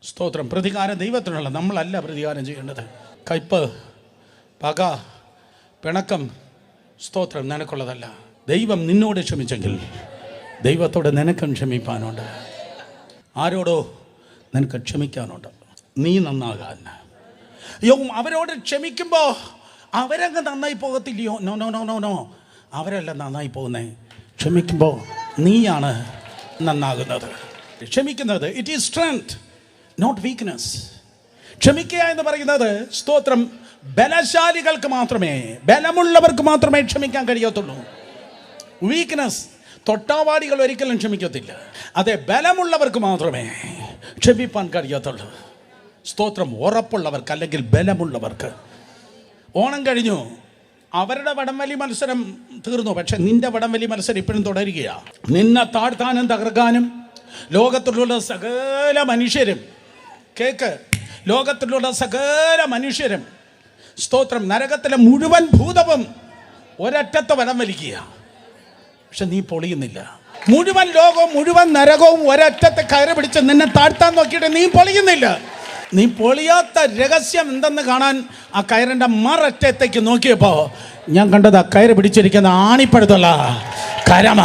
സ്തോത്രം. പ്രതികാരം ദൈവത്തിനുള്ള, നമ്മളല്ല പ്രതികാരം ചെയ്യേണ്ടത്. കയ്പ്, പക, പിണക്കം, സ്തോത്രം നിനക്കുള്ളതല്ല. ദൈവം നിന്നോട് ക്ഷമിച്ചെങ്കിൽ ദൈവത്തോട് നിനക്കും ക്ഷമിപ്പാനുണ്ട്. ആരോടോ നിനക്ക് ക്ഷമിക്കാനുണ്ട്. നീ നന്നാകാൻ. അയ്യോ, അവരോട് ക്ഷമിക്കുമ്പോൾ അവരങ്ങ് നന്നായി പോകത്തില്ലയോ? No no no no no, അവരല്ല നന്നായി പോകുന്നേ. ക്ഷമിക്കുമ്പോൾ നീയാണ് നന്നാകുന്നത്. ക്ഷമിക്കുന്നത് it is strength, not weakness. ക്ഷമിക്കുക എന്ന് പറയുന്നത്, സ്തോത്രം, ബലശാലികൾക്ക് മാത്രമേ, ബലമുള്ളവർക്ക് മാത്രമേ ക്ഷമിക്കാൻ കഴിയത്തുള്ളൂ. വീക്ക്നെസ്, തൊട്ടാവാടികൾ ഒരിക്കലും ക്ഷമിക്കത്തില്ല. അതെ, ബലമുള്ളവർക്ക് മാത്രമേ ക്ഷമിപ്പാൻ കഴിയത്തുള്ളൂ. സ്തോത്രം. ഉറപ്പുള്ളവർക്ക്, അല്ലെങ്കിൽ ബലമുള്ളവർക്ക്. ഓണം കഴിഞ്ഞു, അവരുടെ വടംവലി മത്സരം തീർന്നു. പക്ഷെ നിന്റെ വടംവലി മത്സരം ഇപ്പോഴും തുടരുകയാണ്. നിന്നെ താഴ്ത്താനും തകർക്കാനും ലോകത്തിലുള്ള സകല മനുഷ്യരും, കേക്ക്, ലോകത്തിലുള്ള സകല മനുഷ്യരും, സ്തോത്രം, നരകത്തിലെ മുഴുവൻ ഭൂതവും ഒരറ്റത്തെ വടം വലിക്കുക. പക്ഷെ നീ പൊളിയുന്നില്ല. മുഴുവൻ ലോകവും മുഴുവൻ നരകവും ഒരറ്റത്തെ കയറി പിടിച്ച് നിന്നെ താഴ്ത്താൻ നോക്കിയിട്ട് നീ പൊളിയുന്നില്ല. നീ പൊളിയാത്ത രഹസ്യം എന്തെന്ന് കാണാൻ ആ കയറിൻ്റെ മററ്റത്തേക്ക് നോക്കിയപ്പോൾ ഞാൻ കണ്ടത് ആ കയറ് പിടിച്ചിരിക്കുന്ന ആണിപ്പഴുത്തുള്ള കരമ.